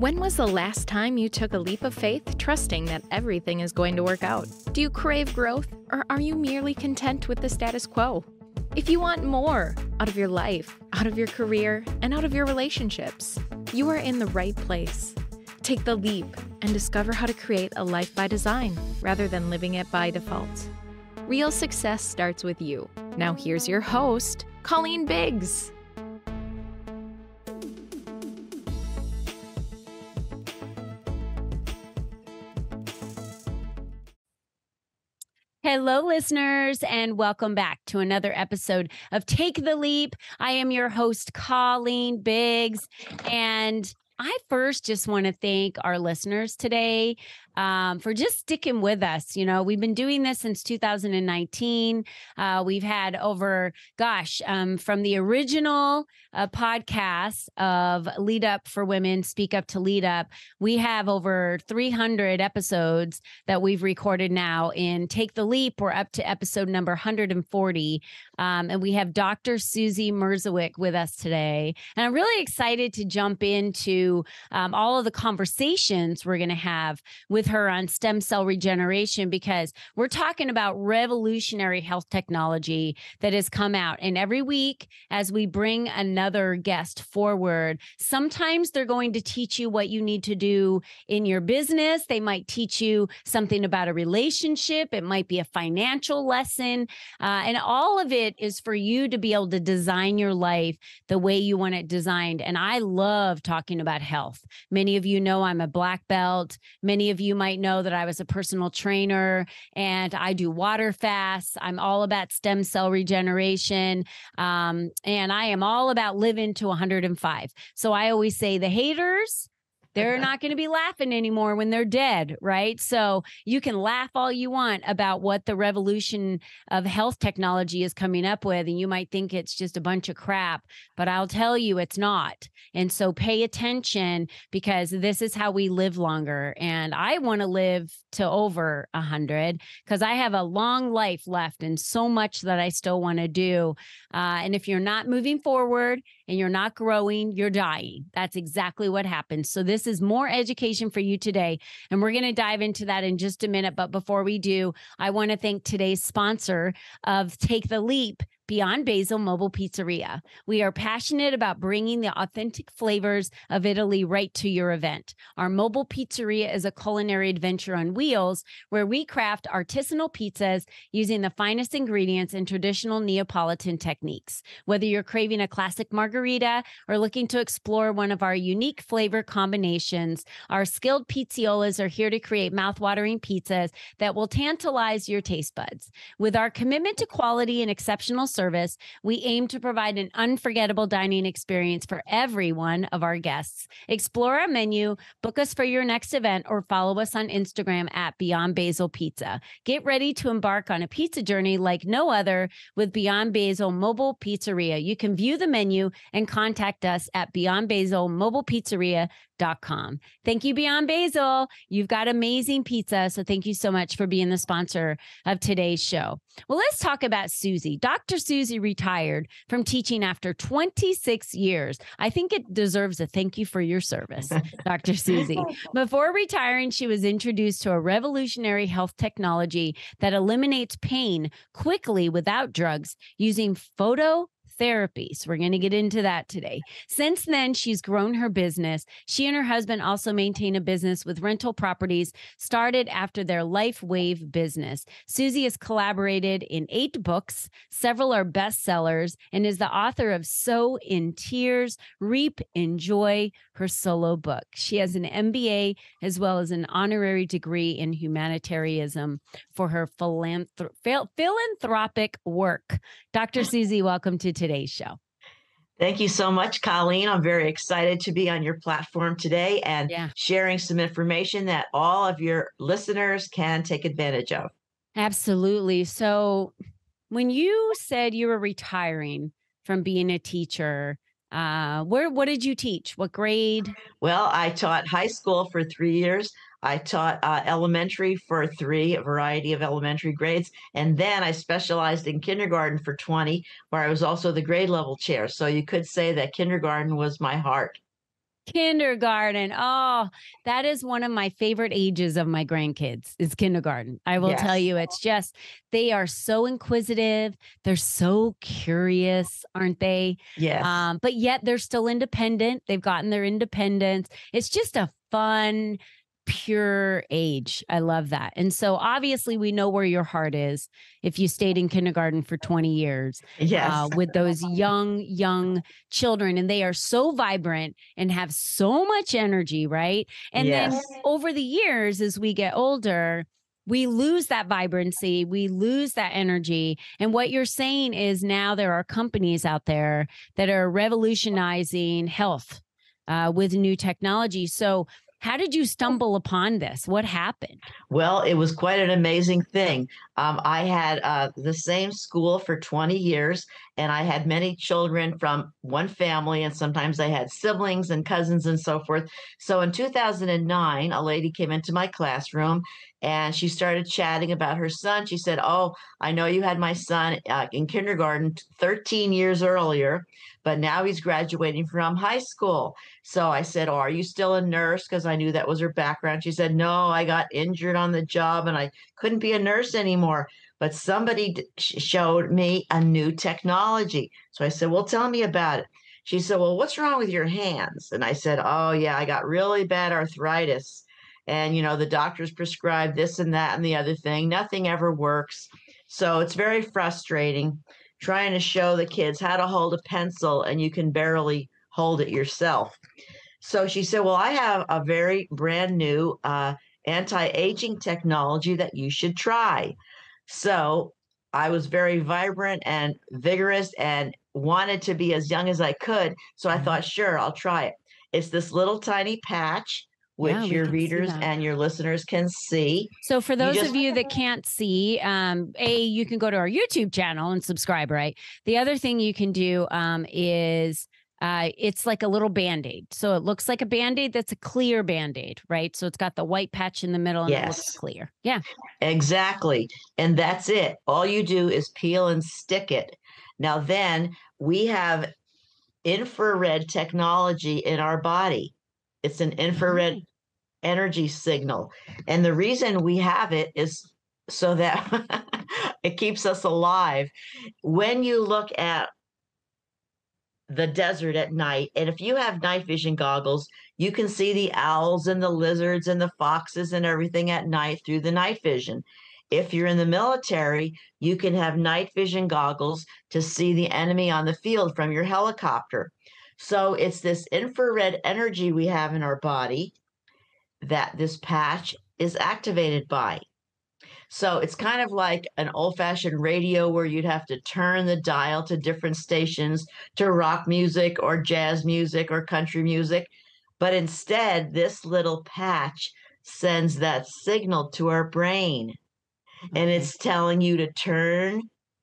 When was the last time you took a leap of faith, trusting that everything is going to work out? Do you crave growth, or are you merely content with the status quo? If you want more out of your life, out of your career, and out of your relationships, you are in the right place. Take the leap and discover how to create a life by design rather than living it by default. Real success starts with you. Now here's your host, Colleen Biggs. Hello, listeners, and welcome back to another episode of Take the Leap. I am your host, Colleen Biggs, and I first just want to thank our listeners today for just sticking with us. You know, we've been doing this since 2019. We've had over, from the original podcast of Lead Up for Women, Speak Up to Lead Up, we have over 300 episodes that we've recorded now. In Take the Leap, we're up to episode number 140. And we have Dr. Susie Mierzwik with us today. And I'm really excited to jump into all of the conversations we're going to have with her on stem cell regeneration, because we're talking about revolutionary health technology that has come out. And every week, as we bring another guest forward, sometimes they're going to teach you what you need to do in your business. They might teach you something about a relationship. It might be a financial lesson. And all of it is for you to be able to design your life the way you want it designed. And I love talking about health. Many of you know I'm a black belt. Many of you might know that I was a personal trainer and I do water fasts. I'm all about stem cell regeneration. And I am all about living to 105. So I always say the haters, they're not going to be laughing anymore when they're dead, right? So you can laugh all you want about what the revolution of health technology is coming up with, and you might think it's just a bunch of crap, but I'll tell you it's not. And so pay attention, because this is how we live longer. And I want to live to over 100 because I have a long life left and so much that I still want to do. And if you're not moving forward and you're not growing, you're dying. That's exactly what happens. So this is more education for you today. And we're going to dive into that in just a minute. But before we do, I want to thank today's sponsor of Take the Leap, Beyond Basil Mobile Pizzeria. We are passionate about bringing the authentic flavors of Italy right to your event. Our mobile pizzeria is a culinary adventure on wheels where we craft artisanal pizzas using the finest ingredients and traditional Neapolitan techniques. Whether you're craving a classic margarita or looking to explore one of our unique flavor combinations, our skilled pizziolas are here to create mouthwatering pizzas that will tantalize your taste buds. With our commitment to quality and exceptional service, we aim to provide an unforgettable dining experience for every one of our guests. Explore our menu, book us for your next event, or follow us on Instagram at Beyond Basil Pizza. Get ready to embark on a pizza journey like no other with Beyond Basil Mobile Pizzeria. You can view the menu and contact us at beyondbasilmobilepizzeria.com. Thank you, Beyond Basil. You've got amazing pizza, so thank you so much for being the sponsor of today's show. Well, let's talk about Susie. Dr. Susie retired from teaching after 26 years. I think it deserves a thank you for your service, Dr. Susie. Before retiring, she was introduced to a revolutionary health technology that eliminates pain quickly without drugs using phototherapy. So we're going to get into that today. Since then, she's grown her business. She and her husband also maintain a business with rental properties started after their Life Wave business. Susie has collaborated in 8 books. Several are bestsellers and is the author of Sow in Tears, Reap in Joy, her solo book. She has an MBA as well as an honorary degree in humanitarianism for her philanthropic work. Dr. Susie, welcome to today's show. Thank you so much, Colleen. I'm very excited to be on your platform today and sharing some information that all of your listeners can take advantage of. Absolutely. So when you said you were retiring from being a teacher, what did you teach? What grade? Well, I taught high school for 3 years. I taught elementary for 3, a variety of elementary grades. And then I specialized in kindergarten for 20, where I was also the grade level chair. So you could say that kindergarten was my heart. Kindergarten. Oh, that is one of my favorite ages of my grandkids is kindergarten. I will tell you, it's just, they are so inquisitive. They're so curious, aren't they? Yes. But yet they're still independent. They've gotten their independence. It's just a fun, pure age. I love that. And so obviously we know where your heart is if you stayed in kindergarten for 20 years with those young children, and they are so vibrant and have so much energy, right? And then over the years, as we get older, we lose that vibrancy, we lose that energy. And what you're saying is now there are companies out there that are revolutionizing health with new technology. So how did you stumble upon this? What happened? Well, it was quite an amazing thing. I had the same school for 20 years, and I had many children from one family, and sometimes I had siblings and cousins and so forth. So in 2009, a lady came into my classroom, and she started chatting about her son. She said, "Oh, I know you had my son in kindergarten 13 years earlier, but now he's graduating from high school." So I said, "Oh, are you still a nurse?" Because I knew that was her background. She said, "No, I got injured on the job and I couldn't be a nurse anymore. But somebody showed me a new technology." So I said, "Well, tell me about it." She said, "Well, what's wrong with your hands?" And I said, "Oh, yeah, I got really bad arthritis. And, the doctors prescribed this and that and the other thing. Nothing ever works. So it's very frustrating trying to show the kids how to hold a pencil and you can barely hold it yourself." So she said, "Well, I have a very brand new anti-aging technology that you should try." So I was very vibrant and vigorous and wanted to be as young as I could. So I thought, sure, I'll try it. It's this little tiny patch, which your readers and your listeners can see. So for those of you that can't see, you can go to our YouTube channel and subscribe, right? The other thing you can do is it's like a little Band-Aid. So it looks like a Band-Aid that's a clear Band-Aid, right? So it's got the white patch in the middle and it looks clear. Yeah. Exactly. And that's it. All you do is peel and stick it. Now then we have infrared technology in our body. It's an infrared energy signal. And the reason we have it is so that it keeps us alive. When you look at the desert at night, and if you have night vision goggles, you can see the owls and the lizards and the foxes and everything at night through the night vision. If you're in the military, you can have night vision goggles to see the enemy on the field from your helicopter. So it's this infrared energy we have in our body that this patch is activated by. So it's kind of like an old-fashioned radio where you'd have to turn the dial to different stations to rock music or jazz music or country music. But instead, this little patch sends that signal to our brain. And it's telling you to turn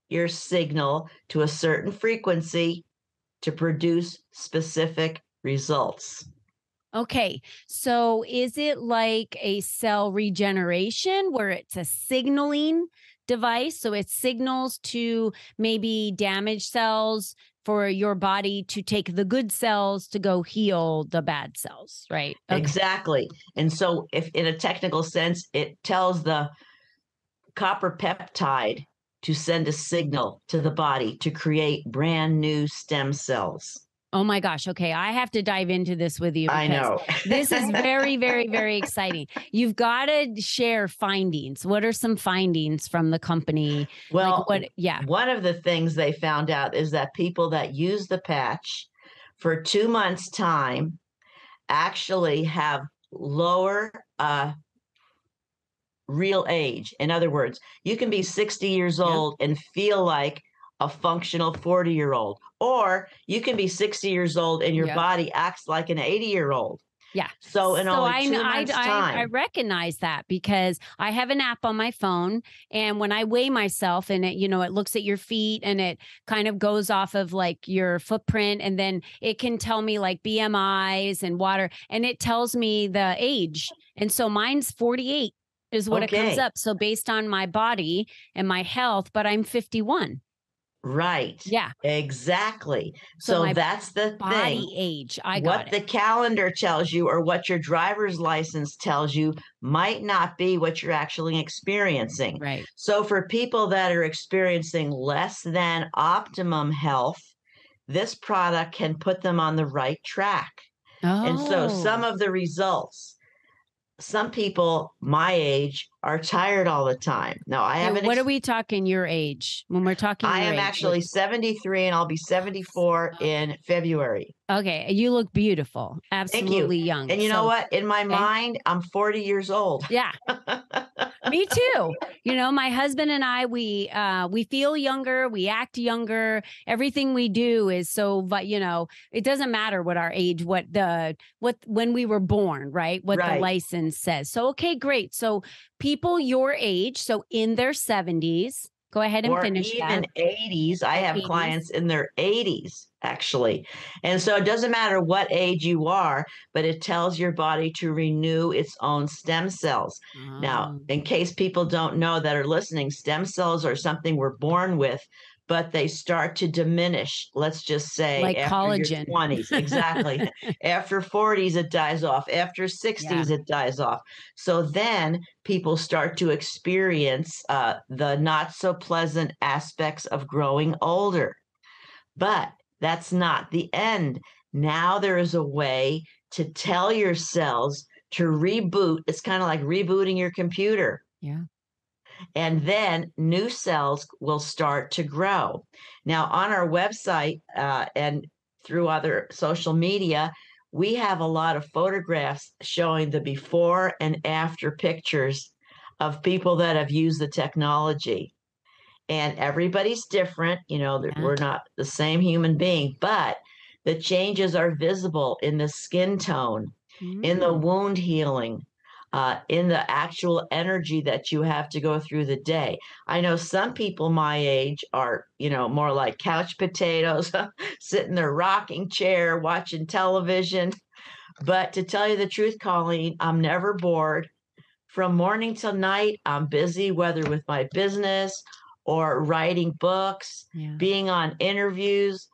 your signal to a certain frequency to produce specific results. Okay, so is it like a cell regeneration where it's a signaling device? So it signals to maybe damaged cells for your body to take the good cells to go heal the bad cells, right? Okay. Exactly. And so if in a technical sense, it tells the copper peptide to send a signal to the body to create brand new stem cells. Oh my gosh. Okay. I have to dive into this with you because I know. This is very, very, very exciting. You've got to share findings. What are some findings from the company? Well, one of the things they found out is that people that use the patch for 2 months' time actually have lower real age. In other words, you can be 60 years old and feel like a functional 40-year-old, or you can be 60 years old and your body acts like an 80-year-old. Yeah. So in only 2 months' time. I recognize that because I have an app on my phone, and when I weigh myself and it, it looks at your feet and it kind of goes off of like your footprint, and then it can tell me like BMIs and water, and it tells me the age. And so mine's 48 is what it comes up. So based on my body and my health, but I'm 51. Right. Yeah. Exactly. So So my that's the body thing. age, I got What it. the calendar tells you or what your driver's license tells you might not be what you're actually experiencing. Right. So for people that are experiencing less than optimum health, this product can put them on the right track. And so some Oh. of the results, some people my age are tired all the time. Now I Okay, haven't what are we talking your age? When we're talking I your am age, what? actually 73 and I'll be 74 in February. Okay, you look beautiful. Thank you. Absolutely young. And you know So, what? In my okay. mind, I'm 40 years old. Yeah. Me too. You know, my husband and I, we feel younger, we act younger. Everything we do is so, but you know, it doesn't matter what our age, what when we were born, right? What the Right. license says. So, okay, great. So, people your age, so in their 70s, go ahead and Or finish even that. 80s. I Or have 80s. clients in their 80s, actually. And so it doesn't matter what age you are, but it tells your body to renew its own stem cells. Now, Oh, in case people don't know that are listening, stem cells are something we're born with, but they start to diminish, let's just say, like after your collagen. 20s. Exactly. After 40s, it dies off. After Yeah. 60s, it dies off. So then people start to experience the not so pleasant aspects of growing older. But that's not the end. Now there is a way to tell your cells to reboot. It's kind of like rebooting your computer. Yeah. And then new cells will start to grow. Now, on our website and through other social media, we have a lot of photographs showing the before and after pictures of people that have used the technology. And everybody's different, you know, that Yeah. we're not the same human being, but the changes are visible in the skin tone, in the Mm. wound healing, in the actual energy that you have to go through the day. I know some people my age are, you know, more like couch potatoes, sitting in their rocking chair, watching television. But to tell you the truth, Colleen, I'm never bored. From morning till night, I'm busy, whether with my business or writing books, Yeah. being on interviews.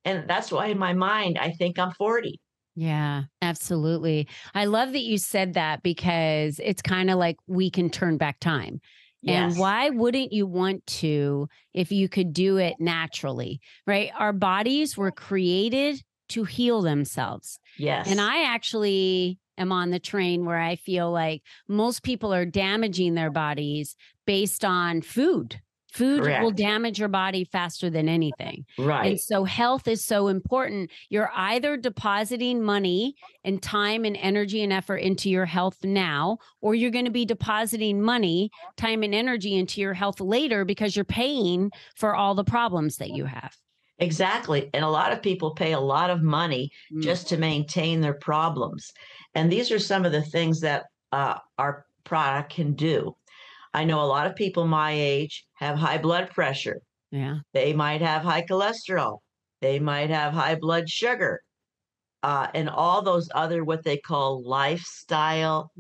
And that's why in my mind, I think I'm 40. Yeah, absolutely. I love that you said that because it's kind of like we can turn back time. And Yes. why wouldn't you want to if you could do it naturally, right? Our bodies were created to heal themselves. And Yes. I actually am on the train where I feel like most people are damaging their bodies based on food. Food will Correct. damage your body faster than anything. And Right. so health is so important. You're either depositing money and time and energy and effort into your health now, or you're going to be depositing money, time, and energy into your health later because you're paying for all the problems that you have. Exactly. And a lot of people pay a lot of money Mm. just to maintain their problems. And these are some of the things that our product can do. I know a lot of people my age have high blood pressure. Yeah. They might have high cholesterol. They might have high blood sugar, and all those other what they call lifestyle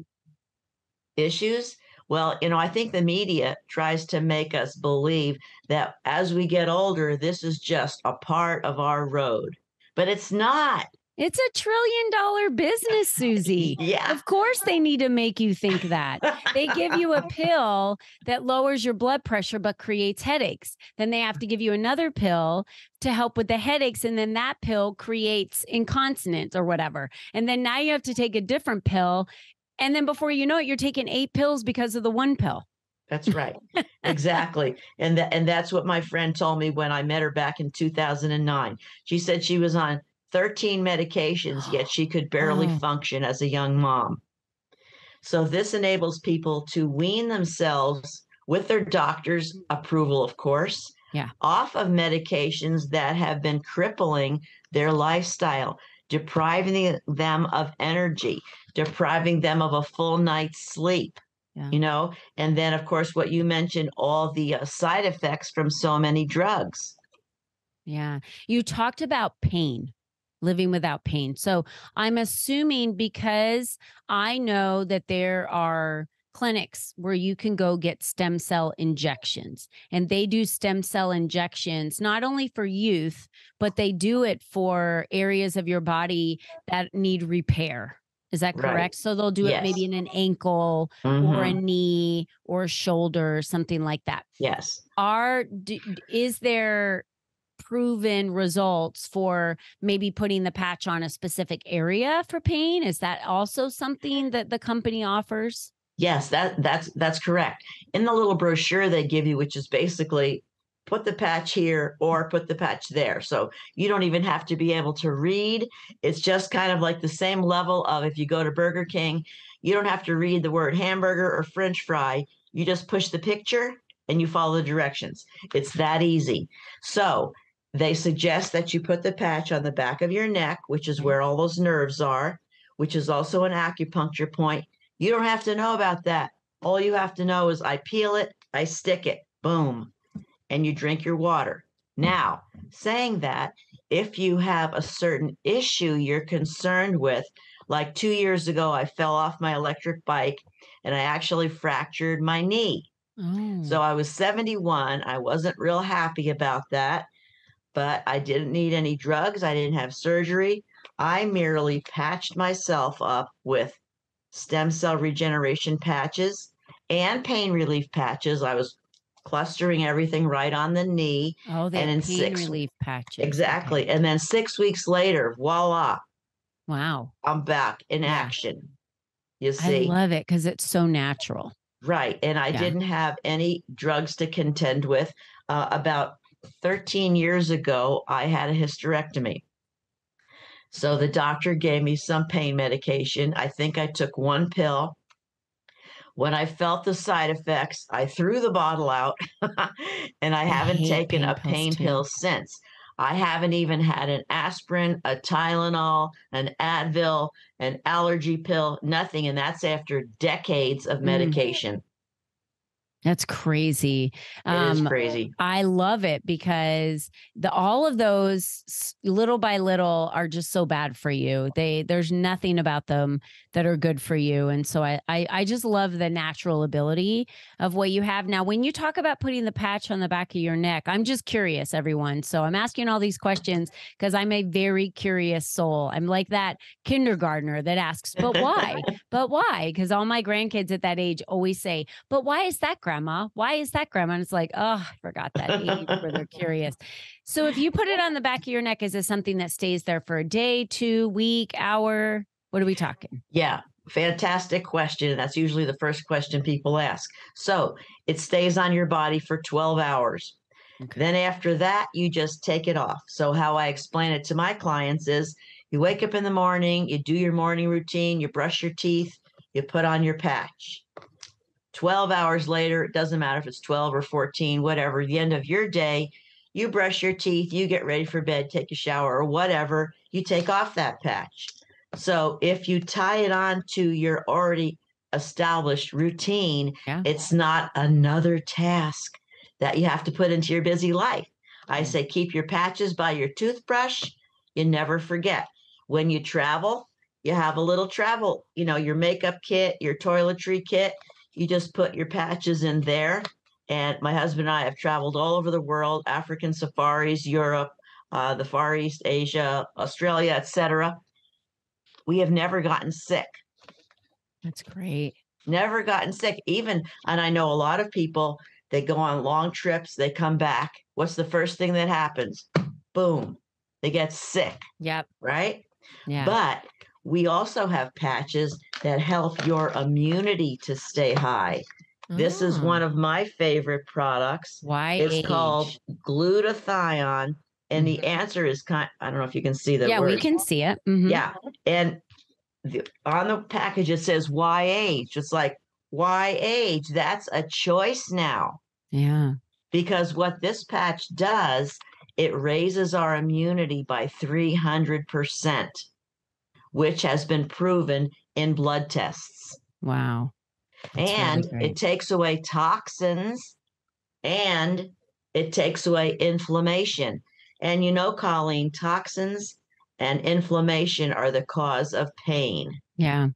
issues. Well, you know, I think the media tries to make us believe that as we get older, this is just a part of our road, but it's not. It's $1 trillion business, Susie. Yeah. Of course, they need to make you think that. They give you a pill that lowers your blood pressure but creates headaches. Then they have to give you another pill to help with the headaches. And then that pill creates incontinence or whatever. And then now you have to take a different pill. And then before you know it, you're taking 8 pills because of the one pill. That's right. Exactly. And that's what my friend told me when I met her back in 2009. She said she was on 13 medications, yet she could barely Oh, function as a young mom. So this enables people to wean themselves with their doctor's approval, of course, yeah. off of medications that have been crippling their lifestyle, depriving them of energy, depriving them of a full night's sleep, Yeah. you know, and then of course what you mentioned, all the side effects from so many drugs. Yeah. You talked about pain, living without pain. So I'm assuming because I know that there are clinics where you can go get stem cell injections, and they do stem cell injections not only for youth, but they do it for areas of your body that need repair. Is that Right. correct? So they'll do it Yes. maybe in an ankle or a knee or a shoulder or something like that. Yes. Is there proven results for maybe putting the patch on a specific area for pain? Is that also something that the company offers? Yes, that's correct. In the little brochure they give you, which is basically put the patch here or put the patch there. So you don't even have to be able to read. It's just kind of like the same level of if you go to Burger King, you don't have to read the word hamburger or French fry. You just push the picture and you follow the directions. It's that easy. So they suggest that you put the patch on the back of your neck, which is where all those nerves are, which is also an acupuncture point. You don't have to know about that. All you have to know is I peel it, I stick it, boom, and you drink your water. Now, saying that, if you have a certain issue you're concerned with, like 2 years ago, I fell off my electric bike and I actually fractured my knee. So I was 71. I wasn't real happy about that, but I didn't need any drugs. I didn't have surgery. I merely patched myself up with stem cell regeneration patches and pain relief patches. I was clustering everything right on the knee. Oh, they and have in pain 6 relief patches. exactly. Okay. And then 6 weeks later, voila, Wow. I'm back in Yeah. action. You I see? love it because it's so natural. Right. And I Yeah. didn't have any drugs to contend with. About 13 years ago, I had a hysterectomy. So the doctor gave me some pain medication. I think I took one pill. When I felt the side effects, I threw the bottle out and I haven't hate taken pain a pills, pain too. pill since. I haven't even had an aspirin, a Tylenol, an Advil, an allergy pill, nothing. And that's after decades of medication. That's crazy. It is crazy. I love it because all of those little by little are just so bad for you. There's nothing about them that are good for you. And so I just love the natural ability of what you have. Now, when you talk about putting the patch on the back of your neck, I'm just curious, everyone. So I'm asking all these questions because I'm a very curious soul. I'm like that kindergartner that asks, but why? But why? Because all my grandkids at that age always say, but why is that, Grandma? Why is that, Grandma? And it's like, oh, I forgot that age where they're curious. So if you put it on the back of your neck, is it something that stays there for a day, 2 week, hour? What are we talking? Yeah, fantastic question. That's usually the first question people ask. So it stays on your body for 12 hours. Okay. Then after that, you just take it off. So how I explain it to my clients is you wake up in the morning, you do your morning routine, you brush your teeth, you put on your patch. 12 hours later, it doesn't matter if it's 12 or 14, whatever, the end of your day, you brush your teeth, you get ready for bed, take a shower or whatever, you take off that patch. So if you tie it on to your already established routine, it's not another task that you have to put into your busy life. I say keep your patches by your toothbrush. You never forget. When you travel, you have a little travel, your makeup kit, your toiletry kit. You just put your patches in there. And my husband and I have traveled all over the world, African safaris, Europe, the Far East, Asia, Australia, etc. We have never gotten sick. That's great. Never gotten sick. And I know a lot of people, they go on long trips, they come back. What's the first thing that happens? Boom, they get sick. Yep. Right? Yeah. But we also have patches that help your immunity to stay high. This is one of my favorite products. Why? It's called glutathione. And the answer is I don't know if you can see the word. We can see it. Yeah. And on the package, it says, why age? It's like, why age? That's a choice now. Yeah. Because what this patch does, it raises our immunity by 300%, which has been proven in blood tests. Wow. That's and really it takes away toxins and it takes away inflammation. And Colleen, toxins and inflammation are the cause of pain. Yeah,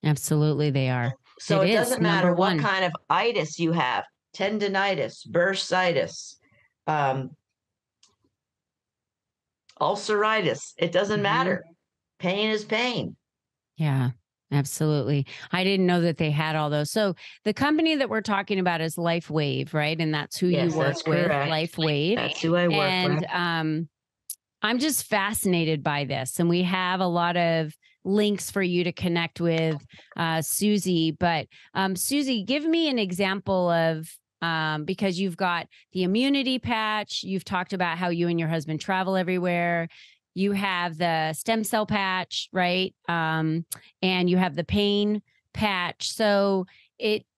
absolutely they are. So it is doesn't number matter what one. kind of itis you have, tendinitis, bursitis, ulceritis. It doesn't matter. Pain is pain. Yeah, absolutely. I didn't know that they had all those. So the company that we're talking about is Life Wave, right? And that's who you Yes, work that's with, correct. Life Wave. That's who I work And with. I'm just fascinated by this. And we have a lot of links for you to connect with Susie. But Susie, give me an example of because you've got the immunity patch. You've talked about how you and your husband travel everywhere. You have the stem cell patch, right? And you have the pain patch. So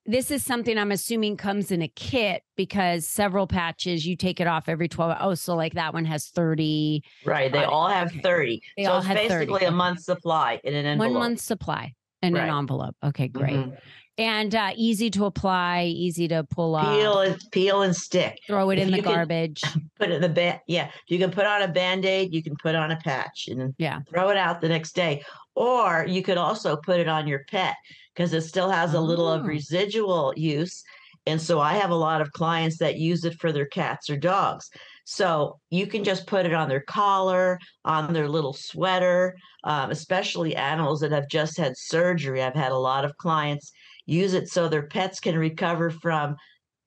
this is something I'm assuming comes in a kit because several patches, you take it off every 12 hours. Oh, so like that one has 30. Right. They all have 30. They so all it's have 30. basically a month's supply in an envelope. 1 month supply in an envelope. Okay, great. Mhm. And easy to apply, easy to pull off. Peel and stick. Throw it If in the you can garbage. Put it in the yeah. You can put on a Band-Aid, you can put on a patch and throw it out the next day. Or you could also put it on your pet because it still has a little of residual use. And so I have a lot of clients that use it for their cats or dogs. So you can just put it on their collar, on their little sweater, especially animals that have just had surgery. I've had a lot of clients use it so their pets can recover from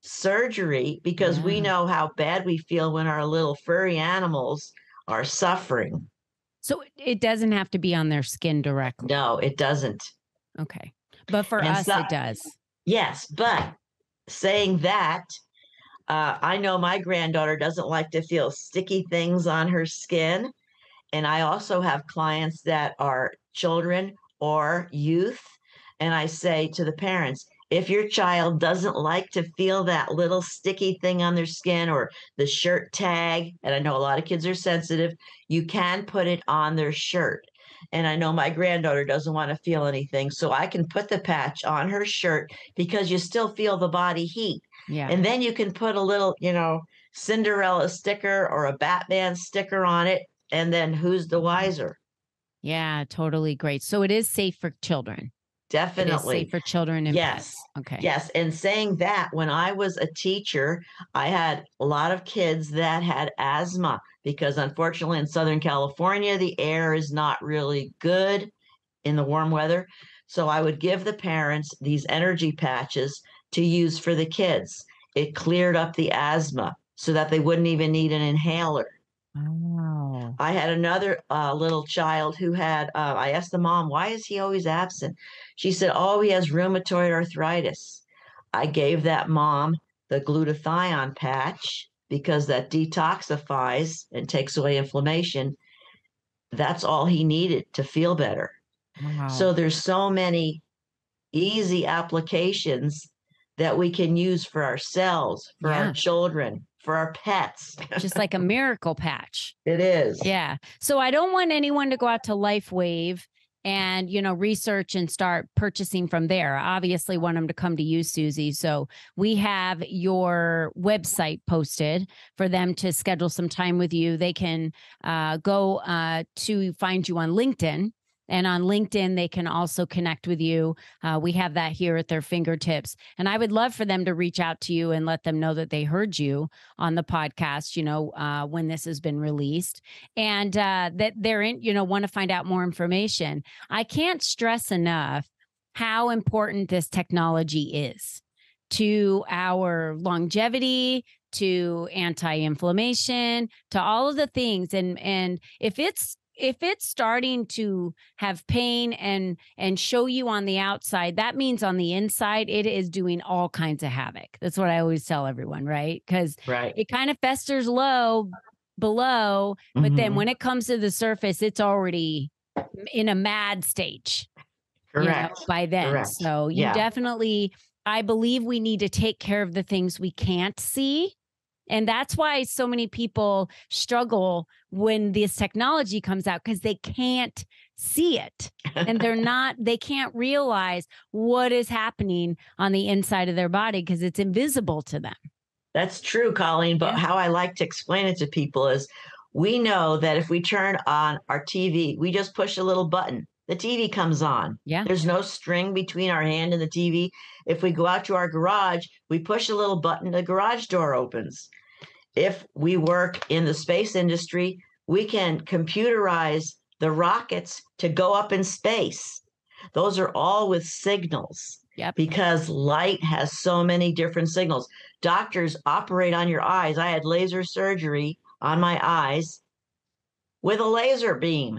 surgery because we know how bad we feel when our little furry animals are suffering. So it doesn't have to be on their skin directly. No, it doesn't. Okay. But for us, it does. Yes. But saying that, I know my granddaughter doesn't like to feel sticky things on her skin. And I also have clients that are children or youth. And I say to the parents, if your child doesn't like to feel that little sticky thing on their skin or the shirt tag, and I know a lot of kids are sensitive, you can put it on their shirt. And I know my granddaughter doesn't want to feel anything, so I can put the patch on her shirt because you still feel the body heat. Yeah. And then you can put a little, Cinderella sticker or a Batman sticker on it, and then who's the wiser? Yeah, totally great. So it is safe for children. Definitely. It is safe for children and pets. Okay. Yes. And saying that, when I was a teacher, I had a lot of kids that had asthma because unfortunately in Southern California, the air is not really good in the warm weather. So I would give the parents these energy patches to use for the kids. It cleared up the asthma so that they wouldn't even need an inhaler. Wow. I had another little child who had, I asked the mom, why is he always absent? She said, oh, he has rheumatoid arthritis. I gave that mom the glutathione patch because that detoxifies and takes away inflammation. That's all he needed to feel better. Wow. So there's so many easy applications that we can use for ourselves, for our children, for our pets. Just like a miracle patch. It is. Yeah. So I don't want anyone to go out to LifeWave and, research and start purchasing from there. I obviously want them to come to you, Susie. So we have your website posted for them to schedule some time with you. They can go to find you on LinkedIn. And on LinkedIn, they can also connect with you. We have that here at their fingertips. And I would love for them to reach out to you and let them know that they heard you on the podcast, when this has been released and that they're in, want to find out more information. I can't stress enough how important this technology is to our longevity, to anti-inflammation, to all of the things. And if it's starting to have pain and show you on the outside, that means on the inside, it is doing all kinds of havoc. That's what I always tell everyone, right? Because it kind of festers low below, but then when it comes to the surface, it's already in a mad stage. Correct. By then. Correct. So you definitely, I believe we need to take care of the things we can't see. And that's why so many people struggle when this technology comes out because they can't see it and they can't realize what is happening on the inside of their body because it's invisible to them. That's true, Colleen. But how I like to explain it to people is we know that if we turn on our TV, we just push a little button. the TV comes on. Yeah. There's no string between our hand and the TV. If we go out to our garage, we push a little button, the garage door opens. If we work in the space industry, we can computerize the rockets to go up in space. Those are all with signals. Yep. Because light has so many different signals. Doctors operate on your eyes. I had laser surgery on my eyes with a laser beam.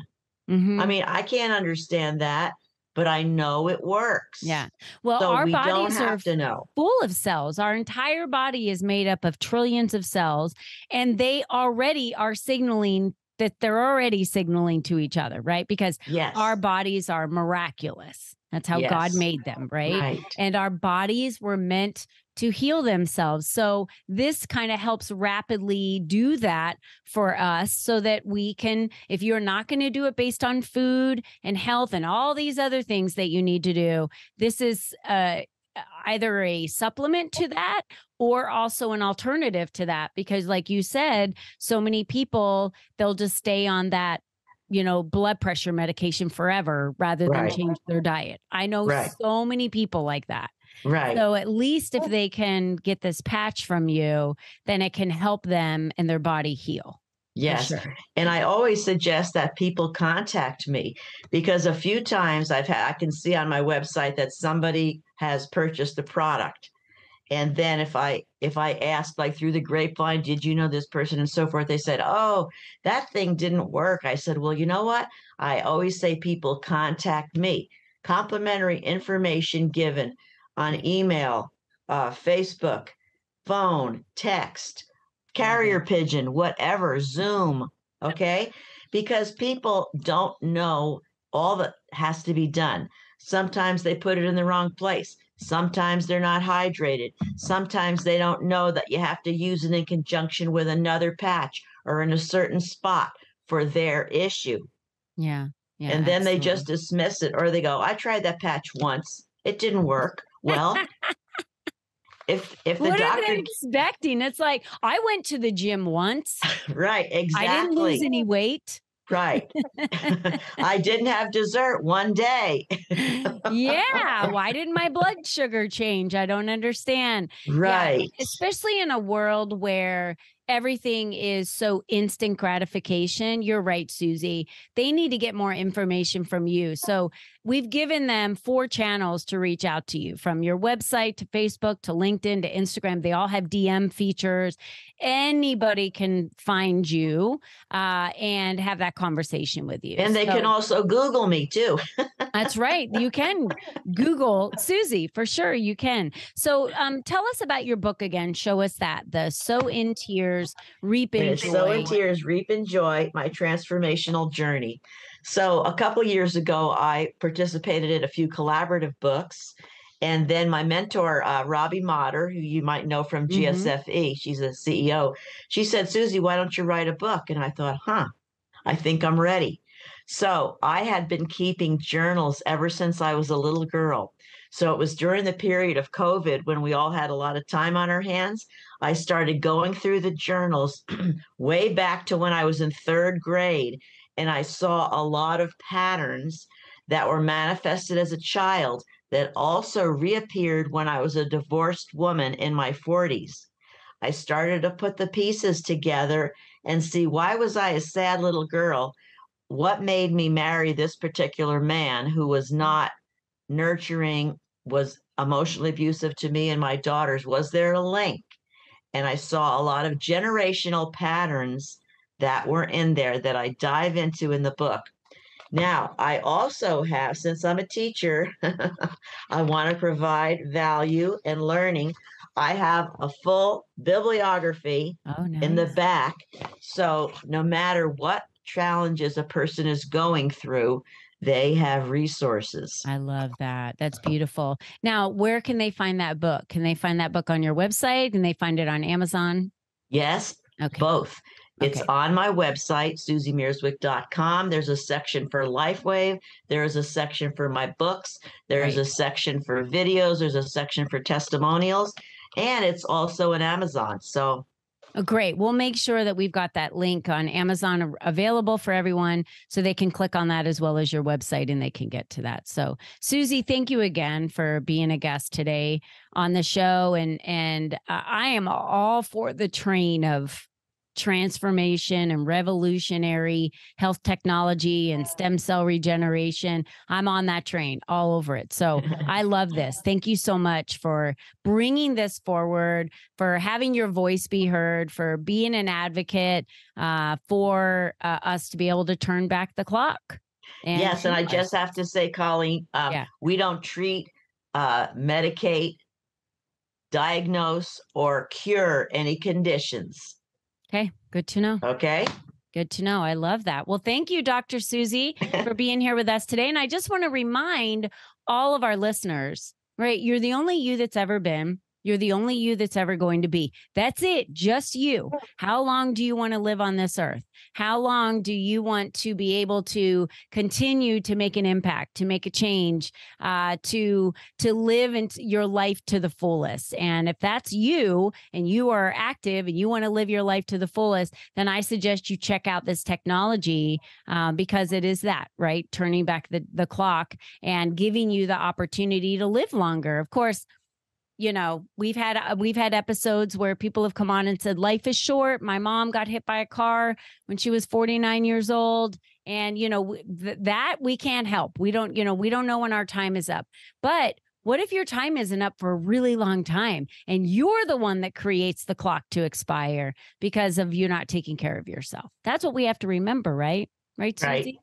Mm-hmm. I mean, I can't understand that, but I know it works. Yeah. Well, So our we don't bodies are have to know. full of cells. Our entire body is made up of trillions of cells, and they already are signaling that they're already signaling to each other, right? Because Yes. our bodies are miraculous. That's how Yes. God made them, right? Right. And our bodies were meant to heal themselves. So this kind of helps rapidly do that for us so that we can, if you're not going to do it based on food and health and all these other things that you need to do, this is either a supplement to that or also an alternative to that. Because like you said, so many people, they'll just stay on that, blood pressure medication forever rather than Right. change their diet. I know Right. so many people like that. Right. So at least if they can get this patch from you, then it can help them and their body heal. Yes. Sure. And I always suggest that people contact me because a few times I can see on my website that somebody has purchased the product. And then if I asked like through the grapevine, did you know this person and so forth, they said, oh, that thing didn't work. I said, well, you know what? I always say people contact me. Complimentary information given on email, Facebook, phone, text, carrier pigeon, whatever, Zoom. Okay. Because people don't know all that has to be done. Sometimes they put it in the wrong place. Sometimes they're not hydrated. Sometimes they don't know that you have to use it in conjunction with another patch or in a certain spot for their issue. Yeah. Yeah. And then they absolutely. just dismiss it or they go, I tried that patch once. It didn't work. Well, if the what doctor are they expecting? It's like, I went to the gym once. right, exactly. I didn't lose any weight. Right. I didn't have dessert one day. Yeah. Why didn't my blood sugar change? I don't understand. Right. Yeah, especially in a world where everything is so instant gratification. You're right, Susie. They need to get more information from you. So we've given them 4 channels to reach out to you, from your website to Facebook to LinkedIn to Instagram. They all have DM features. Anybody can find you and have that conversation with you. And they can also Google me too. That's right. You can Google Susie for sure. You can. So tell us about your book again. Show us that. The Sow in Tears, Reap in Joy. Sow in Tears, Reap in Joy, my transformational journey. So a couple years ago, I participated in a few collaborative books. And then my mentor, Robbie Motter, who you might know from GSFE, she's a CEO. She said, Susie, why don't you write a book? And I thought, I think I'm ready. So I had been keeping journals ever since I was a little girl. So it was during the period of COVID when we all had a lot of time on our hands. I started going through the journals way back to when I was in 3rd grade. And I saw a lot of patterns that were manifested as a child that also reappeared when I was a divorced woman in my 40s. I started to put the pieces together and see, why was I a sad little girl? What made me marry this particular man who was not nurturing, was emotionally abusive to me and my daughters? Was there a link? And I saw a lot of generational patterns that were in there that I dive into in the book. Now, I also have, since I'm a teacher, I want to provide value and learning. I have a full bibliography in the back. So no matter what challenges a person is going through, they have resources. I love that. That's beautiful. Now, where can they find that book? Can they find that book on your website? Can they find it on Amazon? Yes, okay. Both. It's on my website, susiemierzwik.com. There's a section for LifeWave. There is a section for my books. There is a section for videos. There's a section for testimonials. And it's also on Amazon. So Oh, great. We'll make sure that we've got that link on Amazon available for everyone so they can click on that as well as your website and they can get to that. So, Susie, thank you again for being a guest today on the show. And I am all for the train of transformation and revolutionary health technology and stem cell regeneration. I'm on that train, all over it. So I love this. Thank you so much for bringing this forward, for having your voice be heard, for being an advocate for us to be able to turn back the clock. Yes, and I just have to say, Colleen, we don't treat, medicate, diagnose, or cure any conditions. Okay, good to know. Okay. Good to know. I love that. Well, thank you, Dr. Susie, for being here with us today. And I just want to remind all of our listeners, right? You're the only you that's ever been. You're the only you that's ever going to be. That's it. Just you. How long do you want to live on this earth? How long do you want to be able to continue to make an impact, to make a change, to live your life to the fullest? And if that's you and you are active and you want to live your life to the fullest, then I suggest you check out this technology because it is that, right? Turning back the clock and giving you the opportunity to live longer. Of course, you know, we've had episodes where people have come on and said, life is short. My mom got hit by a car when she was 49 years old. And, you know, that we can't help. We don't know when our time is up. But what if your time isn't up for a really long time and you're the one that creates the clock to expire because of you not taking care of yourself? That's what we have to remember, right? Right, Susie? Right.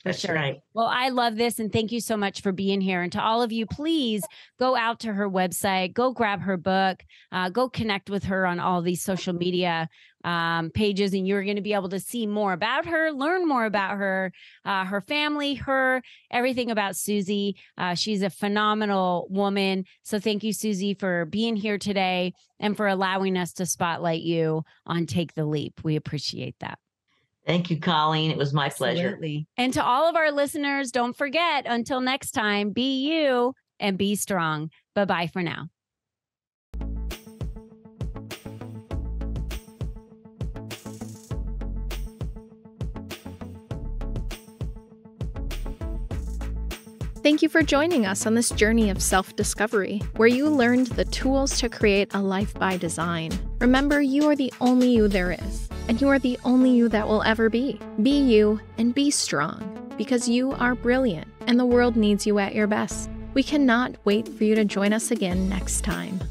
That's sure. right. Well, I love this. And thank you so much for being here. And to all of you, please go out to her website, go grab her book, go connect with her on all these social media pages. And you're going to be able to see more about her, learn more about her, her family, everything about Susie. She's a phenomenal woman. So thank you, Susie, for being here today and for allowing us to spotlight you on Take the Leap. We appreciate that. Thank you, Colleen. It was my pleasure. Absolutely. And to all of our listeners, don't forget, until next time, be you and be strong. Bye-bye for now. Thank you for joining us on this journey of self-discovery, where you learned the tools to create a life by design. Remember, you are the only you there is, and you are the only you that will ever be. Be you and be strong, because you are brilliant, and the world needs you at your best. We cannot wait for you to join us again next time.